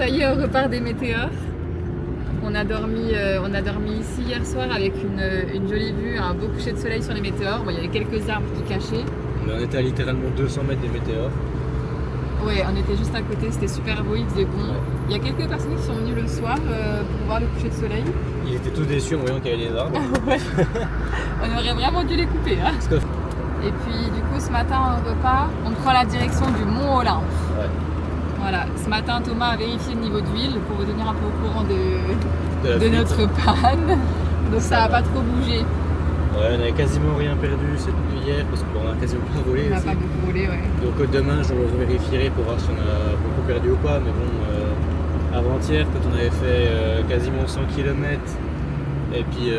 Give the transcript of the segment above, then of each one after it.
Ça y est, on repart des météores. On a dormi ici hier soir avec une jolie vue, un beau coucher de soleil sur les météores. Bon, il y avait quelques arbres qui cachaient. Mais on était à littéralement 200 mètres des météores. Ouais, on était juste à côté, c'était super beau, il faisait bon. Ouais. Il y a quelques personnes qui sont venues le soir pour voir le coucher de soleil. Ils étaient tous déçus en voyant qu'il y avait des arbres. Ouais. On aurait vraiment dû les couper. Hein. Et puis du coup ce matin au repas, on prend la direction du Mont Olympe. Ouais. Voilà, ce matin Thomas a vérifié le niveau d'huile pour vous tenir un peu au courant de De notre panne. Donc ça n'a pas trop bougé. Ouais, on avait quasiment rien perdu hier parce qu'on a quasiment pas volé. On n'a aussi. pas beaucoup volé, ouais. Donc demain je vérifierai pour voir si on a beaucoup perdu ou pas. Mais bon, avant-hier quand on avait fait quasiment 100 km et puis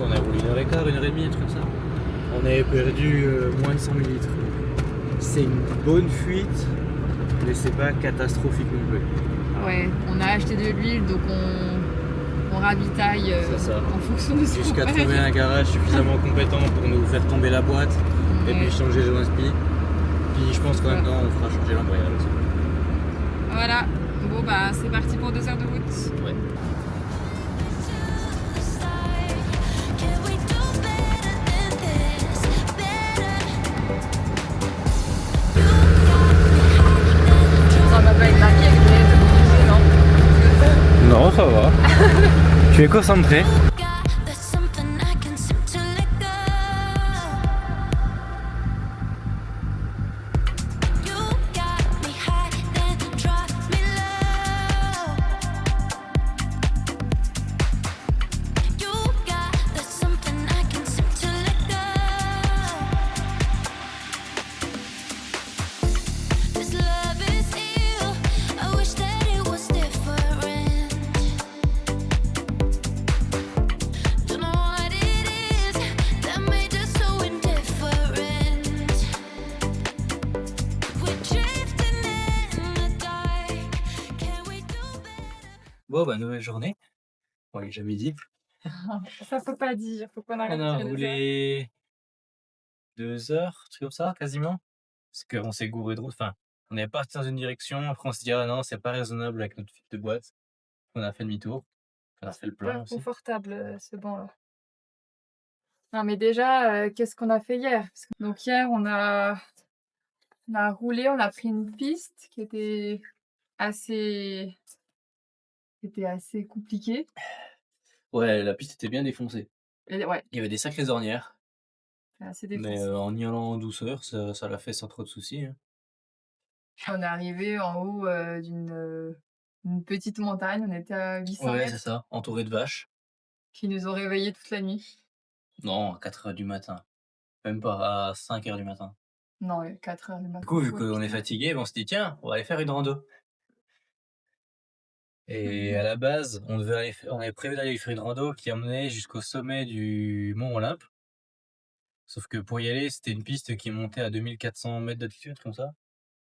on a roulé 1h15, 1h30, un truc comme ça. On avait perdu moins de 100 ml. C'est une bonne fuite, mais c'est pas catastrophique non plus. Ouais, on a acheté de l'huile donc on ravitaille C'est ça. en fonction de ce qu'on Jusqu'à fait. trouver un garage suffisamment compétent pour nous faire tomber la boîte et puis changer le inspi. Puis je pense qu'en même temps on fera changer l'embrayage aussi. Voilà, bon bah c'est parti pour 2 heures de route. Ouais. Ça va pas être marqué avec les non. Non, ça va. Tu es concentré. Bon bah nouvelle journée. On l'a jamais dit. Ça faut pas dire, faut qu'on arrête On de a dire des roulé 2 heures, truc comme ça, quasiment. Parce qu'on s'est gouré de route. Enfin, on est parti dans une direction, après on s'est dit ah non, c'est pas raisonnable avec notre fil de boîte. On a fait demi-tour. On a fait le plein super aussi. confortable ce banc-là. Non mais déjà, qu'est-ce qu'on a fait hier? Donc hier on a roulé, on a pris une piste assez qui était assez compliquée. Ouais, la piste était bien défoncée. Et ouais, Il y avait des sacrées ornières, assez mais défoncée. en y allant en douceur, ça l'a fait sans trop de soucis. Hein. On est arrivé en haut, d'une petite montagne, on était à 800 Ouais, c'est mètres, ça, entouré de vaches. qui nous ont réveillés toute la nuit. Non, à 4 heures du matin. Même pas à 5 heures du matin. Non, 4 heures du Du matin. coup, vu Oh qu'on est putain. fatigué, on s'est dit tiens, on va aller faire une rando. Et à la base, on avait prévu d'aller faire une rando qui emmenait jusqu'au sommet du Mont Olympe. Sauf que pour y aller, c'était une piste qui montait à 2400 mètres d'altitude, comme ça.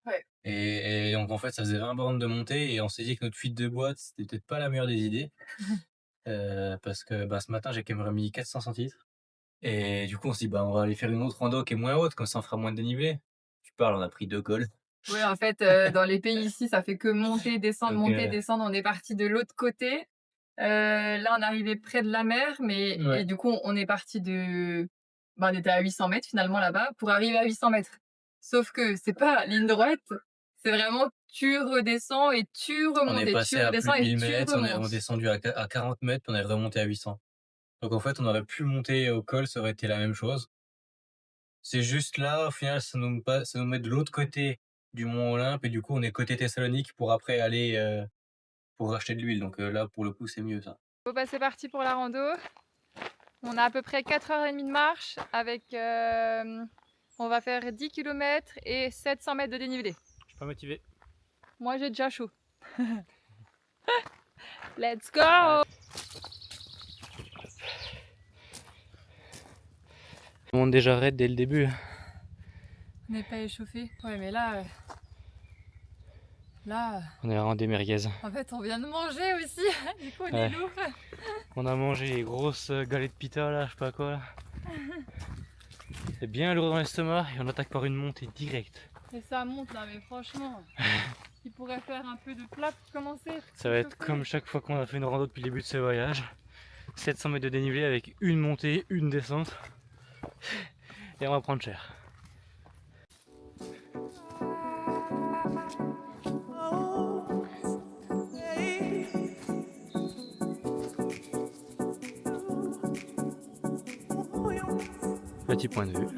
Ouais. Et donc en fait, ça faisait 20 bornes de montée et on s'est dit que notre fuite de boîte, c'était peut-être pas la meilleure des idées. Parce que bah, ce matin, j'ai quand même remis 400 centilitres. Et du coup, on s'est dit, bah, on va aller faire une autre rando qui est moins haute, comme ça on fera moins de dénivelé. Tu parles, on a pris 2 cols. Ouais, en fait, dans les pays ici, ça fait que monter, descendre, Donc, monter, descendre. On est parti de l'autre côté. Là, on est arrivé près de la mer, mais Ouais. et du coup, on est parti on était à 800 mètres finalement là-bas pour arriver à 800 mètres. Sauf que c'est pas ligne droite, c'est vraiment tu redescends et tu On est remontes et tu passé à plus redescends de et 1000 tu mètres, on est remontes. descendu à 40 mètres, puis on est remonté à 800. Donc en fait, on aurait pu monter au col, ça aurait été la même chose. C'est juste là, au final, ça nous met de l'autre côté du Mont Olympe et du coup, on est côté Thessalonique pour après aller pour racheter de l'huile. Donc là, pour le coup, c'est mieux ça. Bon bah c'est parti pour la rando. On a à peu près 4h30 de marche avec on va faire 10 km et 700 mètres de dénivelé. Je suis pas motivé. Moi j'ai déjà chaud. Let's go! On monte déjà raide dès le début. On n'est pas échauffé. Ouais mais là, On est vraiment des merguez. en fait on vient de manger aussi. Du coup on Ouais. est lourd. On a mangé les grosses galettes de pita là, je sais pas quoi là. C'est bien lourd dans l'estomac et on attaque par une montée directe. Et ça monte là mais franchement. qui pourrait faire un peu de plat pour commencer. Ça va être comme chaque fois qu'on a fait une rando depuis le début de ce voyage. 700 mètres de dénivelé avec une montée, une descente. Et on va prendre cher. Petit point de vue.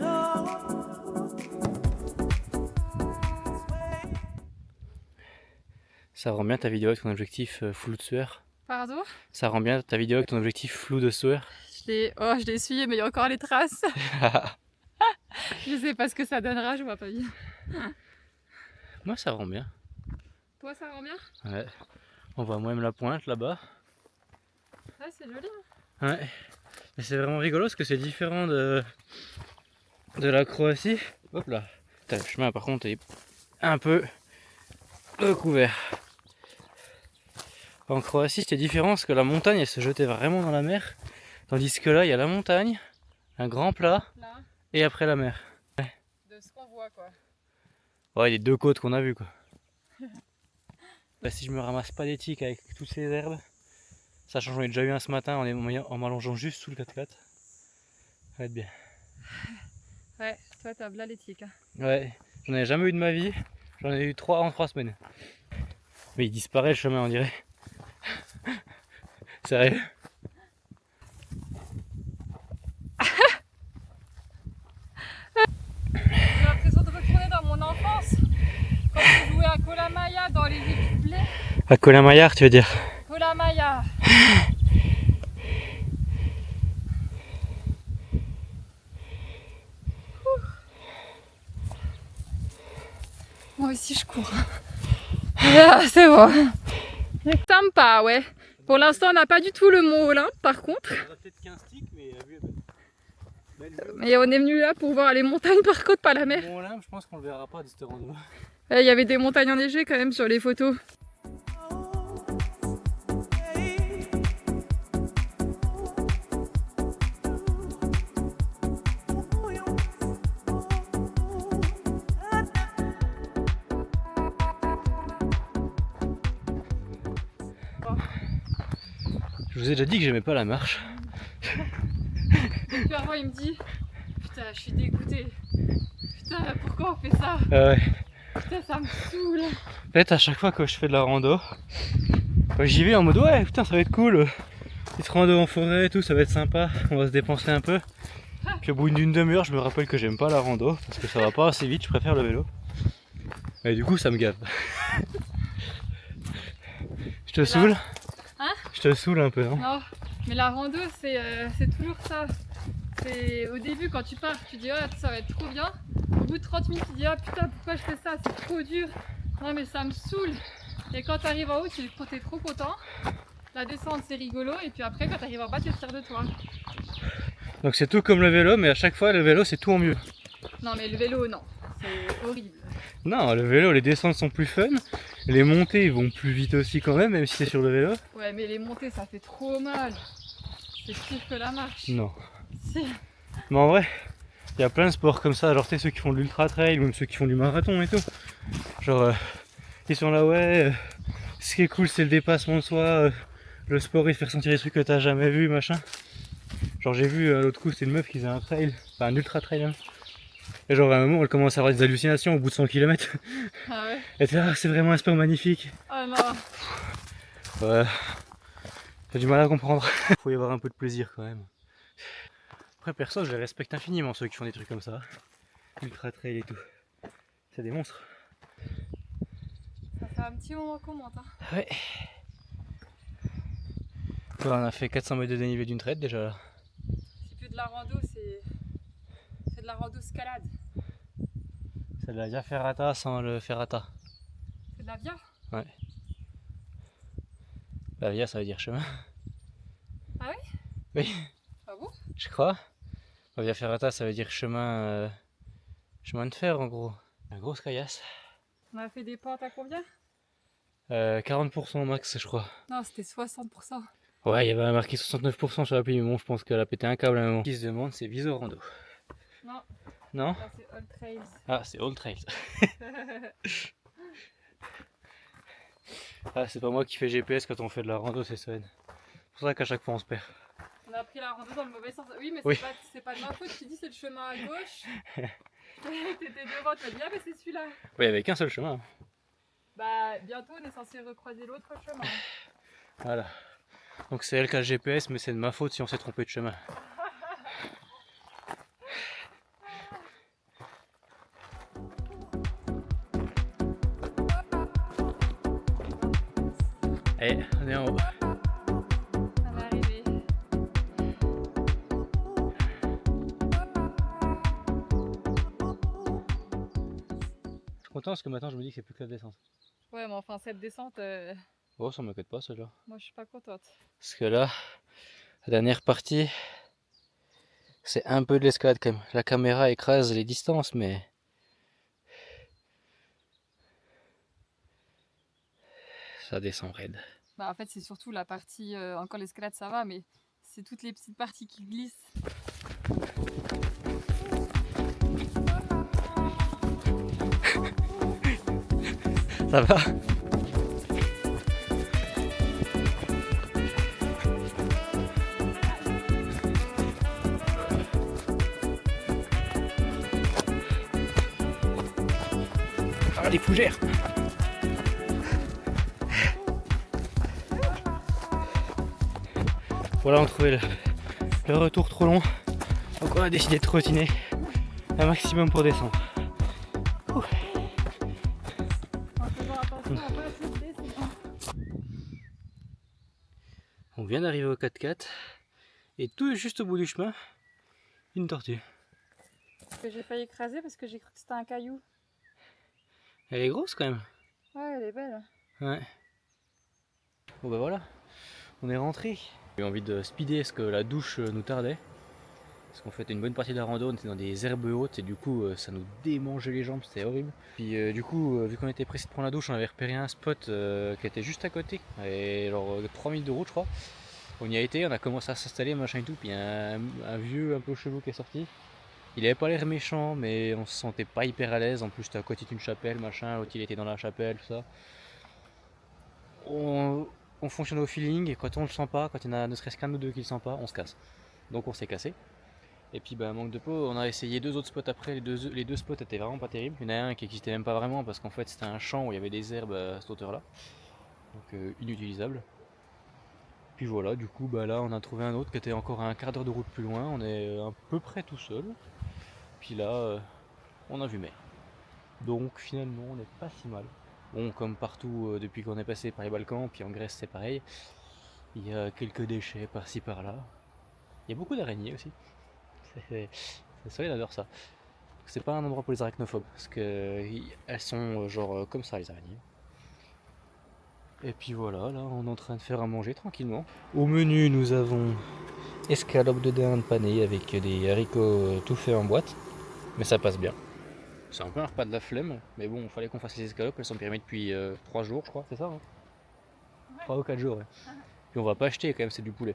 Ça rend bien ta vidéo avec ton objectif flou de sueur. Pardon? Ça rend bien ta vidéo avec ton objectif flou de sueur. Je l'ai essuyé, mais il y a encore les traces. Je sais pas ce que ça donnera, je vois pas bien. Moi ça rend bien. Toi, ça rend bien? Ouais. On voit même la pointe là-bas. Ouais, c'est joli. Ouais. Mais c'est vraiment rigolo parce que c'est différent de la Croatie. Hop là. Putain, le chemin par contre est un peu recouvert. En Croatie c'était différent parce que la montagne elle se jetait vraiment dans la mer. Tandis que là il y a la montagne, un grand plat Là, et après la mer. de ce qu'on voit quoi. Ouais, les deux côtes qu'on a vues quoi. Là, si je me ramasse pas des tiques avec toutes ces herbes, sachant que j'en ai déjà eu un ce matin en m'allongeant juste sous le 4x4, ça va être bien. Ouais, toi t'as là les tiques. Hein. Ouais, j'en ai jamais eu de ma vie, j'en ai eu 3 en 3 semaines. Mais il disparaît le chemin on dirait. Sérieux. J'ai l'impression de retourner dans mon enfance. Quand je jouais à Kolamaya dans les îles du blé. À Kolamajar tu veux dire? Kolamaya. Moi aussi je cours. Ah, c'est bon. Sympa, ouais. Pour l'instant on n'a pas du tout le mont Olympe par contre. On a peut-être 15 tiques mais Mais on est venu là pour voir les montagnes par contre, pas la mer. Bon là je pense qu'on le verra pas de cette rando. Il y avait des montagnes enneigées quand même sur les photos. Je vous ai déjà dit que j'aimais pas la marche. Depuis avant il me dit putain je suis dégoûtée. Putain pourquoi on fait ça? Ouais. Putain ça me saoule. En fait à chaque fois que je fais de la rando, j'y vais en mode ouais putain ça va être cool. Petite rando en forêt et tout, ça va être sympa, on va se dépenser un peu. Puis au bout d'une demi-heure je me rappelle que j'aime pas la rando parce que ça va pas assez vite, je préfère le vélo. Et du coup ça me gave. Je te saoule? Hein? Je te saoule un peu, non? Non, mais la rando c'est toujours ça. C'est au début quand tu pars, tu dis oh ça va être trop bien. Au bout de 30 minutes tu dis ah putain pourquoi je fais ça, c'est trop dur. Non mais ça me saoule. Et quand tu arrives en haut, tu es trop content. La descente c'est rigolo et puis après quand tu arrives en bas tu te fier de toi. Donc c'est tout comme le vélo, mais à chaque fois le vélo c'est tout en mieux. Non mais le vélo non, c'est horrible. Non, le vélo, les descentes sont plus fun, les montées vont plus vite aussi quand même si c'est sur le vélo. Ouais mais les montées ça fait trop mal. C'est pire que la marche. Non. Si. Mais en vrai, il y a plein de sports comme ça, genre tu sais ceux qui font de l'ultra trail, même ceux qui font du marathon et tout. Genre, ils sont là ouais, ce qui est cool c'est le dépassement de soi, le sport il fait ressentir des trucs que t'as jamais vu, machin. Genre j'ai vu l'autre coup c'était une meuf qui faisait un trail, enfin un ultra trail hein. Et genre à un moment elle commence à avoir des hallucinations au bout de 100 km. Ah ouais. Elle était là, c'est vraiment un sport magnifique. Ah non. Ouais. J'ai du mal à comprendre. Faut y avoir un peu de plaisir quand même. Après perso je les respecte infiniment ceux qui font des trucs comme ça. Ultra trail et tout. C'est des monstres. Ça fait un petit moment qu'on monte. Hein. Ouais. On a fait 400 mètres de dénivelé d'une traite déjà là. C'est plus de la rando, c'est de la rando escalade. C'est de la via ferrata sans le ferrata. C'est de la via? Ouais. La via ça veut dire chemin. Ah oui? Oui. Ah bon? Je crois. La via ferrata ça veut dire chemin, chemin de fer en gros. La grosse caillasse. On a fait des pentes à combien? 40% max je crois. Non, c'était 60%. Ouais, il y avait marqué 69% sur l'appli, mais bon, je pense qu'elle a pété un câble à un moment. Ce qui se demande, c'est Viso Rando. Non. Non? Là, c'est All Trails. Ah, c'est All Trails. Ah, c'est pas moi qui fais GPS quand on fait de la rando, c'est Solène. C'est pour ça qu'à chaque fois on se perd. On a pris la rando dans le mauvais sens. Oui, mais Oui. c'est pas de ma faute. Tu dis c'est le chemin à gauche. T'étais devant, tu as dit ah mais c'est celui-là. Oui, il n'y avait qu'un seul chemin. Bah bientôt on est censé recroiser l'autre chemin. Voilà. Donc c'est elle qui a le GPS, mais c'est de ma faute si on s'est trompé de chemin. Allez, on est en haut. On est arrivé. Je suis content parce que maintenant je me dis que c'est plus que la descente. Ouais, mais enfin cette descente, Oh, ça m'inquiète pas celle-là. moi je suis pas contente. Parce que là, la dernière partie, c'est un peu de l'escalade quand même. La caméra écrase les distances, mais ça descend raide. Bah en fait c'est surtout la partie, encore l'escalade ça va, mais c'est toutes les petites parties qui glissent. Ça va? Ah, les fougères! Voilà, on trouvait le retour trop long. Donc on a décidé de trottiner un maximum pour descendre. En faisant attention à pas sauter sinon. On vient d'arriver au 4x4 et tout juste au bout du chemin, une tortue. Que j'ai failli écraser parce que j'ai cru que c'était un caillou. Elle est grosse quand même. Ouais, elle est belle. Ouais. Bon bah voilà, on est rentré. J'ai eu envie de speeder parce que la douche nous tardait. Parce qu'en fait une bonne partie de la rando on était dans des herbes hautes et du coup ça nous démangeait les jambes, c'était horrible. Puis du coup vu qu'on était pressé de prendre la douche, on avait repéré un spot qui était juste à côté. Et genre 3 minutes de route je crois. On y a été, on a commencé à s'installer machin et tout, puis un vieux un peu chelou qui est sorti. Il avait pas l'air méchant mais on se sentait pas hyper à l'aise, en plus c'était à côté d'une chapelle machin, l'autre il était dans la chapelle, tout ça. On fonctionne au feeling et quand on le sent pas, quand il y en a ne serait-ce qu'un ou deux qui le sent pas, on se casse. Donc on s'est cassé. Et puis bah manque de peau, on a essayé 2 autres spots après, les deux spots étaient vraiment pas terribles. Il y en a un qui existait même pas vraiment parce qu'en fait c'était un champ où il y avait des herbes à cette hauteur là. Donc inutilisable. Puis voilà, du coup bah là on a trouvé un autre qui était encore à un quart d'heure de route plus loin, on est à peu près tout seul. Puis là on a vu mai. Donc finalement on n'est pas si mal. Bon, comme partout depuis qu'on est passé par les Balkans, puis en Grèce c'est pareil. Il y a quelques déchets par-ci par-là. Il y a beaucoup d'araignées aussi. Ça, il adore ça. C'est pas un endroit pour les arachnophobes, parce qu'elles sont genre comme ça les araignées. Et puis voilà, là on est en train de faire à manger tranquillement. Au menu nous avons escalope de dinde panée avec des haricots tout faits en boîte. Mais ça passe bien. C'est un peu un repas de la flemme, mais bon, il fallait qu'on fasse les escalopes, elles sont périmées depuis 3 jours, je crois, c'est ça hein, ouais. 3 ou 4 jours, ouais. Puis on va pas acheter quand même, c'est du poulet.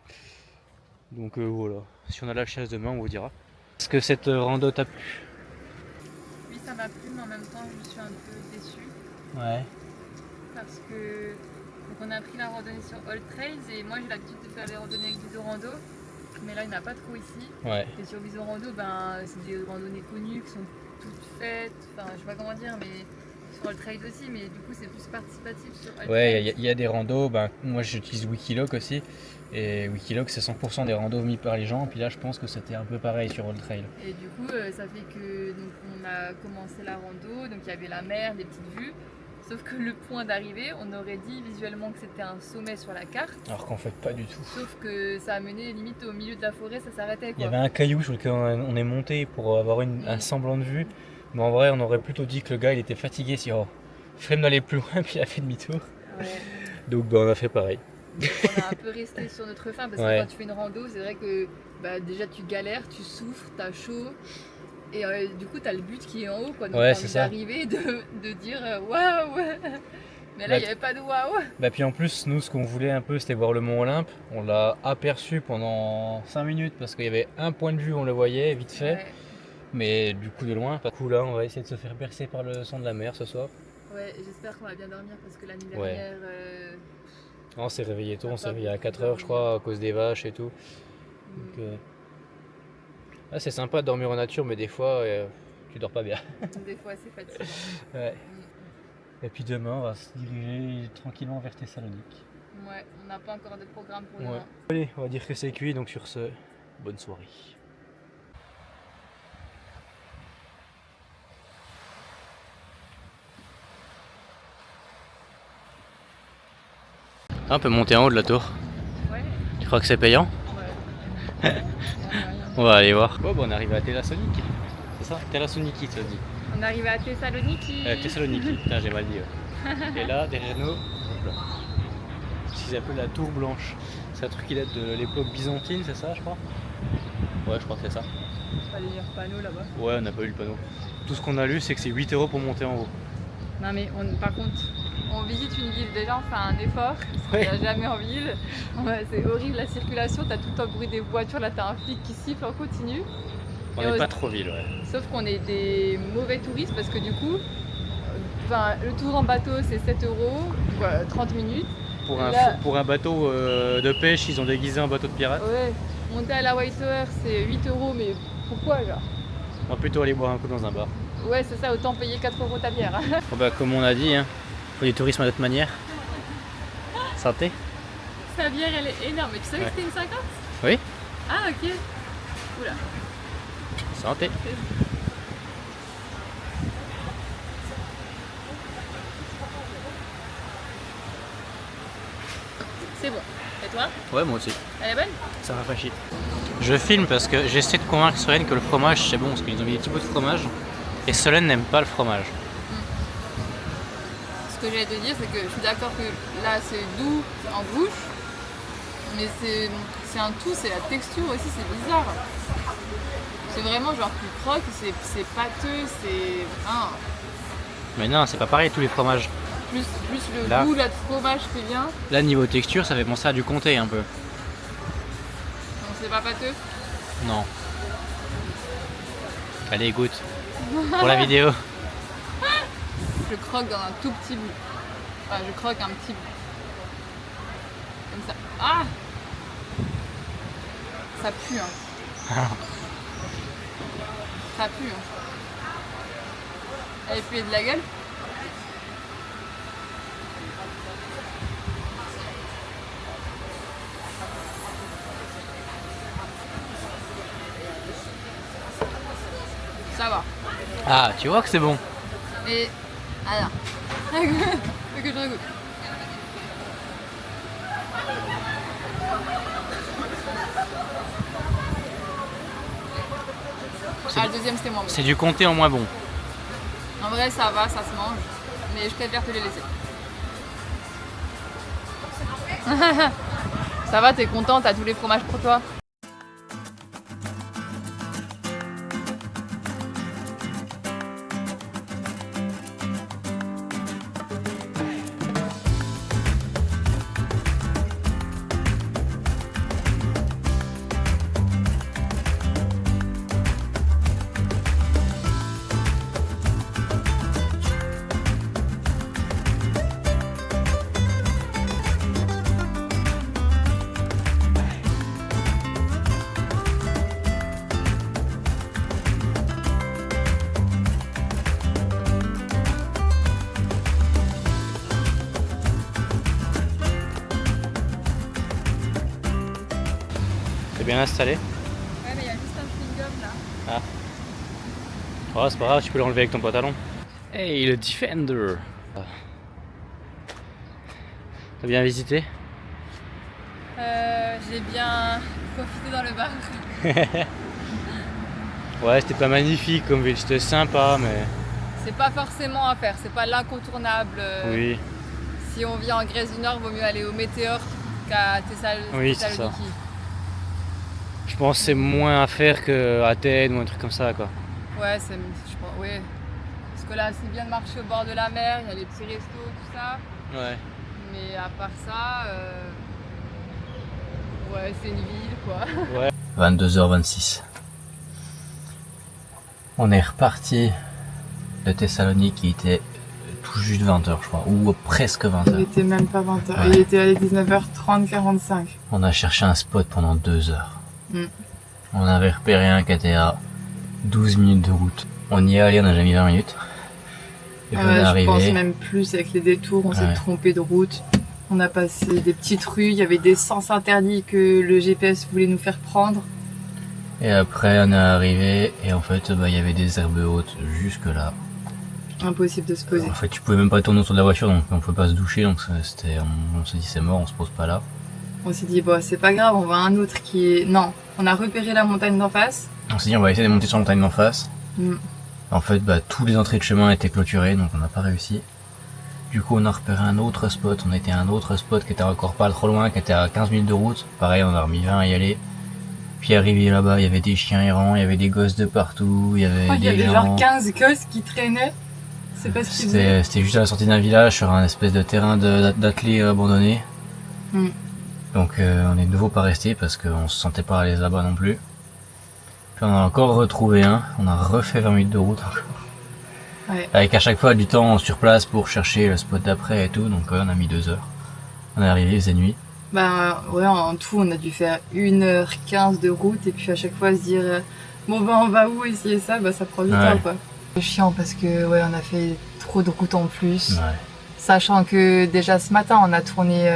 Donc voilà, si on a la chasse demain, on vous dira. Est-ce que cette rando t'a plu? Oui, ça m'a plu, mais en même temps, je suis un peu déçue. Ouais. Parce que donc on a pris la randonnée sur All Trails et moi j'ai l'habitude de faire des randonnées avec Visorando. Mais là, il n'y en a pas trop ici. Ouais. Et sur Visorando, ben, c'est des randonnées connues qui sont toutes faites. Enfin, je sais pas comment dire, mais sur All Trails aussi. Mais du coup, c'est plus participatif sur All Trails. Ouais, il y a des randos. Ben, moi, j'utilise Wikiloc aussi. Et Wikiloc, c'est 100% des randos mis par les gens. Puis là, je pense que c'était un peu pareil sur All Trail. Et du coup, ça fait que donc, on a commencé la rando. Donc, il y avait la mer, des petites vues. Sauf que le point d'arrivée, on aurait dit visuellement que c'était un sommet sur la carte. Alors qu'en fait, pas du tout. Sauf que ça a mené limite au milieu de la forêt, ça s'arrêtait. Il y avait un caillou sur lequel on est monté pour avoir un semblant de vue. Mais en vrai, on aurait plutôt dit que le gars il était fatigué si flemme d'aller plus loin, puis il a fait demi-tour. Ouais. Donc bah, on a fait pareil. On a un peu resté sur notre faim parce que quand tu fais une rando, c'est vrai que bah, déjà tu galères, tu souffres, t'as chaud. Et du coup, t'as le but qui est en haut, quoi. Donc, ouais, t'as envie d'arriver, de dire waouh! Mais là, il n'y avait pas de waouh! Bah, puis en plus, nous, ce qu'on voulait un peu, c'était voir le Mont Olympe. On l'a aperçu pendant 5 minutes parce qu'il y avait un point de vue, on le voyait vite fait. Ouais. Mais du coup, de loin. Du coup, là, on va essayer de se faire bercer par le son de la mer ce soir. Ouais, et j'espère qu'on va bien dormir parce que la nuit Ouais. dernière. On s'est réveillé tôt, on s'est Pas réveillé à beaucoup 4 heures je crois à cause des vaches et tout. Donc, c'est sympa de dormir en nature mais des fois tu dors pas bien. Des fois c'est fatigant. Ouais. Et puis demain on va se diriger tranquillement vers Thessalonique. Ouais, on n'a pas encore de programme pour Ouais. demain. Allez, on va dire que c'est cuit, donc sur ce, bonne soirée. On peut monter en haut de la tour. Ouais. Tu crois que c'est payant? Ouais. On va aller voir. Bon, on arrive à Thessalonique. C'est ça? Thessaloniki, ça dit. On arrive à Thessaloniki. Thessaloniki, putain, j'ai mal dit. Ouais. Et là, derrière nous, ce qu'ils appellent la tour blanche. C'est un truc qui date de l'époque byzantine, c'est ça, je crois? Ouais, je crois que c'est ça. Pas les panneaux là-bas. Ouais, on n'a pas eu le panneau. Tout ce qu'on a lu, c'est que c'est 8 € pour monter en haut. Non mais par contre, on visite une ville, déjà on fait un effort, Ouais. on n'a jamais en ville, ouais, c'est horrible la circulation, t'as tout le temps le bruit des voitures, là t'as un flic qui siffle en continu, On Et n'est pas trop ville, ouais. sauf qu'on est des mauvais touristes parce que du coup, le tour en bateau c'est 7 €, 30 minutes, Là- Pour un bateau de pêche, ils ont déguisé un bateau de pirate. ouais, monter à la White Tower c'est 8 €, mais pourquoi genre? On va plutôt aller boire un coup dans un bar. Ouais c'est ça, autant payer 4 € ta bière. Bon bah, comme on a dit, hein, faut du tourisme à notre manière. Santé. Sa bière elle est énorme, mais tu savais que c'était une 50? Oui. Ah ok. Oula. Santé. C'est bon. Et toi? Ouais, moi aussi. Elle est bonne? Ça rafraîchit. Je filme parce que j'essaie de convaincre Solène que le fromage c'est bon, parce qu'ils ont mis des petits bouts de fromage. Et Solène n'aime pas le fromage. Ce que j'allais te dire, c'est que je suis d'accord que là c'est doux en bouche, mais c'est un tout, c'est la texture aussi, c'est bizarre. C'est vraiment genre plus croque, c'est pâteux, c'est. Hein, Mais non, c'est pas pareil tous les fromages. plus le Là. goût là, de fromage qui vient, Là, niveau texture, ça fait penser à du comté un peu. donc c'est pas pâteux. Non. Allez, goûte. Pour la vidéo. Je croque dans un tout petit bout. Enfin, je croque un petit bout. Comme ça. Ah! Ça pue, hein. Ça pue, hein. Elle est puée de la gueule? Ça va. Ah, tu vois que c'est bon. Et. Alors. Faut que je regoute. Ah, le deuxième c'était moins bon. C'est du comté en moins bon. En vrai, ça va, ça se mange. Mais je préfère te les laisser. Ça va, t'es content, t'as tous les fromages pour toi. T'es bien installé? Ouais, mais il y a juste un chewing-gum là. Oh, c'est pas grave, tu peux l'enlever avec ton pantalon. Hey, le Defender. T'as bien visité? J'ai bien profité dans le bar. Ouais, c'était pas magnifique comme ville, c'était sympa, mais... C'est pas forcément à faire, c'est pas l'incontournable. Oui, Si on vit en Grèce du Nord, vaut mieux aller au Météor qu'à Oui, c'est ça. Thessaloniki. je pense que c'est moins à faire qu'Athènes ou un truc comme ça, quoi. Ouais, je pense, ouais. Parce que là, c'est bien de marcher au bord de la mer, il y a les petits restos, tout ça. Ouais. Mais à part ça, ouais, c'est une ville quoi. 22h26. On est reparti de Thessalonique, il était tout juste 20h je crois, ou presque 20h. Il était même pas 20h, Ouais. il était allé 19h30, 45. On a cherché un spot pendant 2 heures. Mm. On avait repéré un qui était à 12 minutes de route. On y est allé, on a déjà mis 20 minutes. Et puis on est Je arrivé. pense même plus avec les détours, on s'est Ouais. trompé de route. On a passé des petites rues, il y avait des sens interdits que le GPS voulait nous faire prendre. Et après on est arrivé et en fait il y avait des herbes hautes jusque là. Impossible de se poser. En fait tu pouvais même pas tourner autour de la voiture donc on pouvait pas se doucher donc on s'est dit c'est mort, on se pose pas là. On s'est dit, bon, c'est pas grave, on voit un autre qui est... Non, on a repéré la montagne d'en face. On s'est dit on va essayer de monter sur la montagne d'en face. Mm. En fait tous les entrées de chemin étaient clôturées donc on n'a pas réussi. Du coup on a repéré un autre spot, on était à un autre spot qui était encore pas trop loin, qui était à 15 minutes de route. Pareil on a remis 20 à y aller. Puis arrivé là-bas il y avait des chiens errants, il y avait des gosses de partout, il y avait Il y des avait gens. genre 15 gosses qui traînaient. C'est pas ce qu'ils faisaient. C'était juste à la sortie d'un village sur un espèce de terrain d'athlée abandonné. Mm. Donc on est de nouveau pas resté parce qu'on se sentait pas à l'aise là-bas non plus. Puis on a encore retrouvé un, on a refait 20 minutes de route encore. Ouais. Avec à chaque fois du temps sur place pour chercher le spot d'après et tout, donc on a mis 2 heures. On est arrivé, il faisait nuit. Bah ouais, en tout, on a dû faire 1h15 de route et puis à chaque fois se dire bon bah on va où essayer ça, bah ça prend du Ouais. temps quoi. C'est chiant parce que ouais, on a fait trop de route en plus. Ouais. Sachant que déjà ce matin, on a tourné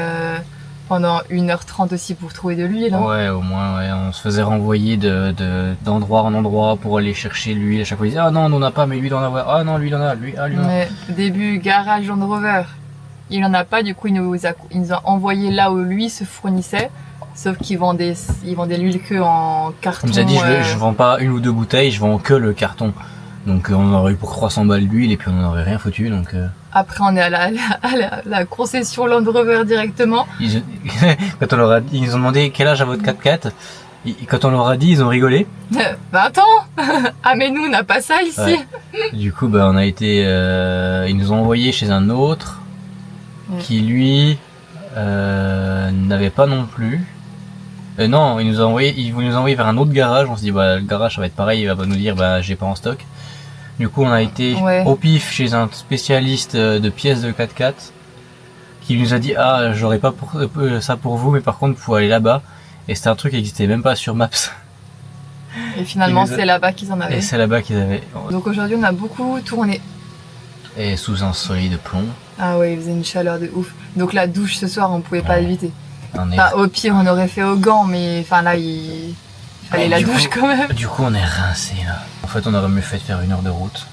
pendant 1h30 aussi pour trouver de l'huile. Hein. Ouais, au moins, ouais, on se faisait renvoyer d'endroit en endroit pour aller chercher l'huile. À chaque fois, ils disaient ah non, on n'en a pas, mais lui il en a. Ah non, lui il en a, lui, ah lui il en a. Mais au début, garage Land Rover, il en a pas, du coup il nous a envoyé là où lui se fournissait. Sauf qu'ils vendaient l'huile que en carton. Il nous a dit je vends pas une ou deux bouteilles, je vends que le carton. Donc on aurait eu pour 300 balles d'huile et puis on en aurait rien foutu. Donc Après on est à la concession Land Rover directement. quand on leur a dit, ils nous ont demandé quel âge a votre 4x4. Quand on leur a dit, ils ont rigolé. 20 ans. Ah mais nous on n'a pas ça ici. Ouais. Du coup on a été, ils nous ont envoyé chez un autre qui lui n'avait pas non plus. Non, ils voulaient nous envoyer vers un autre garage. On s'est dit bah le garage ça va être pareil, il va nous dire bah j'ai pas en stock. Du coup on a été au pif chez un spécialiste de pièces de 4x4 qui nous a dit ah j'aurais pas ça pour vous mais par contre vous aller là-bas. Et c'était un truc qui n'existait même pas sur Maps. Et finalement c'est là-bas qu'ils en avaient. Et c'est là-bas qu'ils avaient. Donc aujourd'hui on a beaucoup tourné. Et sous un soleil de plomb. Ah ouais, il faisait une chaleur de ouf. Donc la douche ce soir on pouvait pas éviter. Enfin, au pire on aurait fait au gant mais enfin là il fallait la douche quand même. Du coup on est rincé là. En fait on aurait mieux fait de faire 1 heure de route.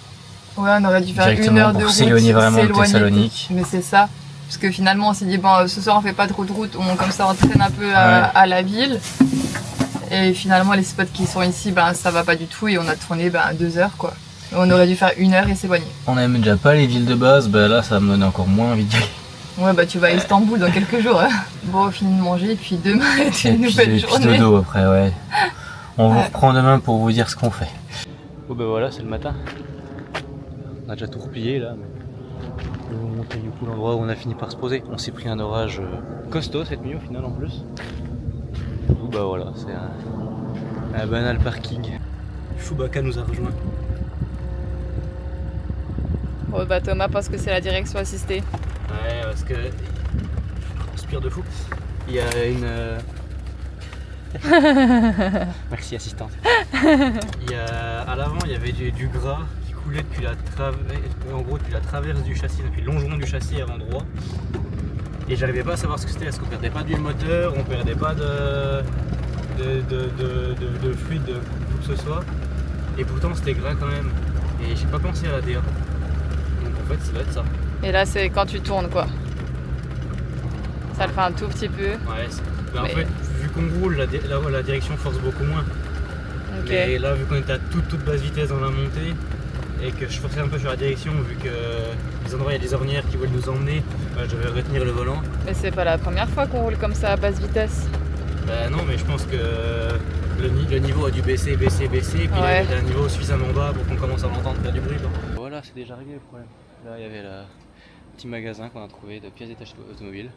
Ouais on aurait dû faire 1 directement heure de pour route. s'éloigner vraiment de Thessalonique. Mais c'est ça. Parce que finalement on s'est dit bon ce soir on fait pas trop de route, comme ça on traîne un peu à la ville. Et finalement les spots qui sont ici ben ça va pas du tout et on a tourné 2 heures quoi. On aurait dû faire 1 heure et s'éloigner. On n'aime déjà pas les villes de base, bah là ça va me donner encore moins envie d'y aller. Ouais bah tu vas à Istanbul dans quelques jours. Hein. Bon on finit de manger et puis demain c'est une nouvelle journée. Puis dodo après ouais. On vous reprend demain pour vous dire ce qu'on fait. Bon bah voilà c'est le matin. On a déjà tout replié là. Je vais vous montrer du coup l'endroit où on a fini par se poser. On s'est pris un orage costaud cette nuit au final en plus. Du coup bah voilà c'est un banal parking. Chewbacca nous a rejoint. Bon bah Thomas pense que c'est la direction assistée. Ouais parce que je transpire de fou. Il y a une merci assistante. À l'avant il y avait du gras qui coulait depuis la traverse du châssis, depuis le longeron du châssis avant droit. Et j'arrivais pas à savoir ce que c'était, parce qu'on perdait pas d'huile moteur, on perdait pas de fluide de quoi que ce soit. Et pourtant c'était gras quand même. Et j'ai pas pensé à la DA. Donc en fait ça doit être ça. Et là c'est quand tu tournes quoi. Ça le fait un tout petit peu. Ouais, en fait vu qu'on roule la direction force beaucoup moins. Okay. Mais là vu qu'on était à toute basse vitesse dans la montée et que je forçais un peu sur la direction vu que les endroits il y a des ornières qui veulent nous emmener, je vais retenir le volant. Mais c'est pas la première fois qu'on roule comme ça à basse vitesse. Bah non mais je pense que le niveau a dû baisser et puis là, il y a un niveau suffisamment bas pour qu'on commence à l'entendre faire du bruit. Voilà c'est déjà réglé le problème. Là il y avait le petit magasin qu'on a trouvé de pièces détachées automobiles.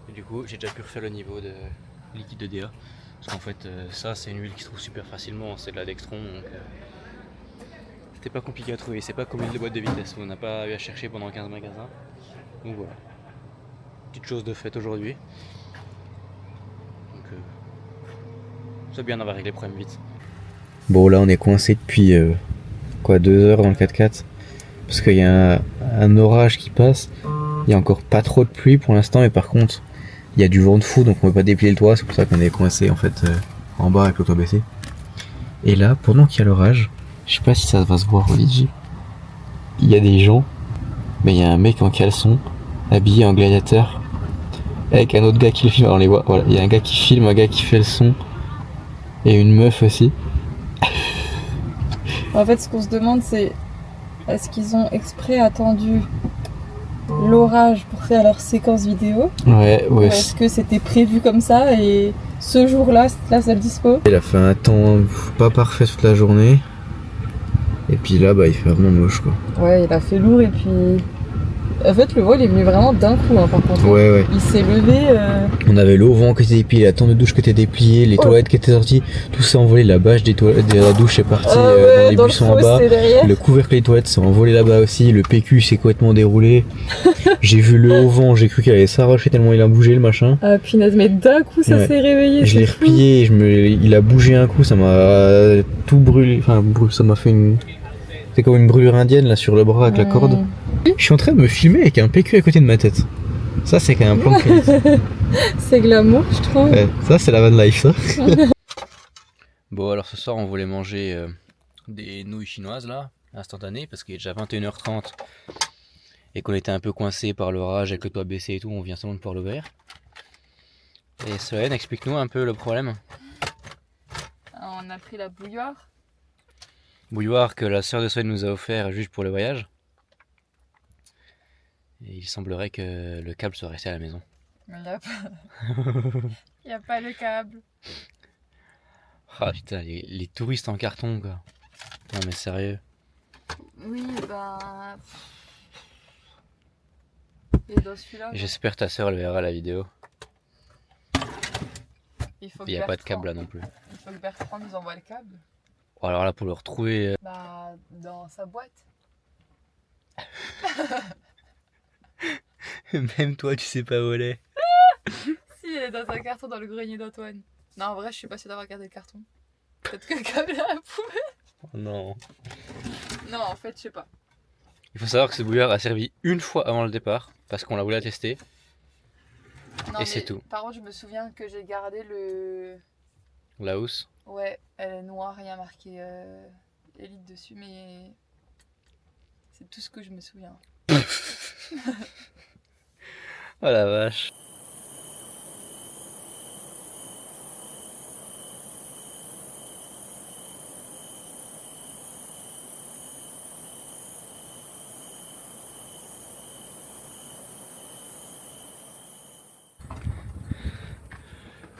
Et du coup j'ai déjà pu refaire le niveau de liquide de DA. Parce qu'en fait ça c'est une huile qui se trouve super facilement, c'est de la Dextron donc C'était pas compliqué à trouver, c'est pas comme une boîte de vitesse, on n'a pas eu à chercher pendant 15 magasins. Donc voilà. Petite chose de faite aujourd'hui. Donc c'est bien d'avoir réglé les problèmes vite. Bon là on est coincé depuis 2 heures dans le 4x4 parce qu'il y a un orage qui passe. Il y a encore pas trop de pluie pour l'instant, mais par contre il y a du vent de fou, donc on peut pas déplier le toit, c'est pour ça qu'on est coincé en fait en bas avec le toit baissé. Et là, pendant qu'il y a l'orage, je sais pas si ça va se voir au Lidji, il y a des gens, mais il y a un mec en caleçon, habillé en gladiateur, avec un autre gars qui le filme, alors on les voit, voilà, il y a un gars qui filme, un gars qui fait le son, et une meuf aussi. En fait, ce qu'on se demande, c'est est-ce qu'ils ont exprès attendu l'orage pour faire leur séquence vidéo, Ouais. ou est-ce que c'était prévu comme ça et ce jour-là, c'était la seule dispo? Il a fait un temps pas parfait toute la journée, et puis là, il fait vraiment moche quoi. Ouais, il a fait lourd et puis... En fait, le vol est venu vraiment d'un coup, hein, par contre. Ouais. Il s'est levé... On avait l'eau au vent qui était déplié, la tente de douche qui était dépliée, les toilettes qui étaient sorties, tout s'est envolé, la bâche de la douche est partie dans les buissons en bas, le couvercle des toilettes s'est envolé là-bas aussi, le PQ s'est complètement déroulé. J'ai vu le haut vent, j'ai cru qu'il allait s'arracher tellement il a bougé le machin. Ah punaise, mais d'un coup ça s'est réveillé. Je l'ai replié, il a bougé un coup, ça m'a tout brûlé, ça m'a fait une... C'est comme une brûlure indienne là sur le bras avec la corde. Je suis en train de me filmer avec un PQ à côté de ma tête. Ça c'est quand même un plan de qualité. C'est glamour je trouve. Ouais, ça c'est la van life ça. Bon alors ce soir on voulait manger des nouilles chinoises là, instantanées, parce qu'il est déjà 21h30 et qu'on était un peu coincé par l'orage avec le toit baissé et tout, on vient seulement de pouvoir l'ouvrir. Et Solène, explique-nous un peu le problème. On a pris la bouilloire. Bouilloire que la sœur de Solène nous a offert juste pour le voyage. Et il semblerait que le câble soit resté à la maison. Mais il n'y a pas le câble. Ah putain, les touristes en carton quoi. Non mais sérieux. Oui, et dans celui-là... J'espère ta sœur elle verra la vidéo. Il n'y a pas de câble là non plus. Il faut que Bertrand nous envoie le câble. Oh, alors là pour le retrouver... dans sa boîte. Même toi tu sais pas où elle est. Si, elle est dans un carton dans le grenier d'Antoine. Non, en vrai, je suis pas sûre d'avoir gardé le carton. Peut-être que le câble est à la poubelle. Oh non. Non, en fait, je sais pas. Il faut savoir que ce bouillard a servi une fois avant le départ, parce qu'on l'a voulu tester. Non, et c'est tout. Par contre, je me souviens que j'ai gardé le... La housse. Ouais, elle est noire, il y a marqué Elite dessus, mais... C'est tout ce que je me souviens. Oh la vache.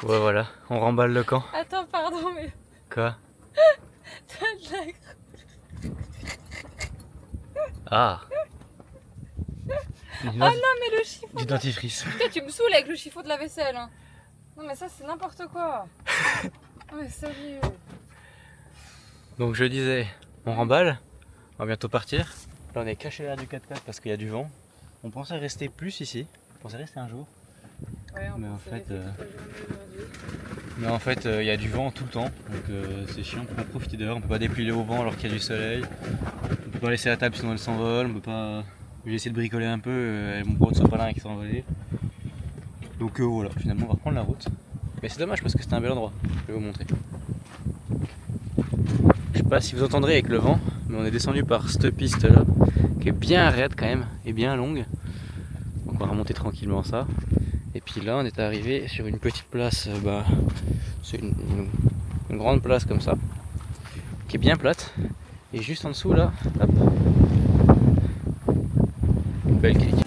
Ouais voilà, on remballe le camp. Attends, pardon, mais... Quoi? T'as de la... Ah. Oh non, mais le chiffon du dentifrice. Putain, tu me saoules avec le chiffon de la vaisselle. Hein. Non, mais ça, c'est n'importe quoi. Non, mais sérieux. Donc je disais, on remballe, on va bientôt partir. Là on est caché derrière du 4x4 parce qu'il y a du vent. On pensait rester plus ici, on pensait rester un jour. Ouais, mais en fait il y a du vent tout le temps, donc c'est chiant, on peut pas profiter dehors, on peut pas déplier au vent alors qu'il y a du soleil. On peut pas laisser la table sinon elle s'envole, on peut pas... J'ai essayé de bricoler un peu, mon gros de sopalin qui s'est envolé. Donc voilà, finalement on va reprendre la route. Mais c'est dommage parce que c'était un bel endroit, je vais vous montrer. Je sais pas si vous entendrez avec le vent, mais on est descendu par cette piste là, qui est bien raide quand même, et bien longue. Donc on va remonter tranquillement ça. Et puis là on est arrivé sur une petite place, c'est une grande place comme ça, qui est bien plate. Et juste en dessous là, hop, une belle crique.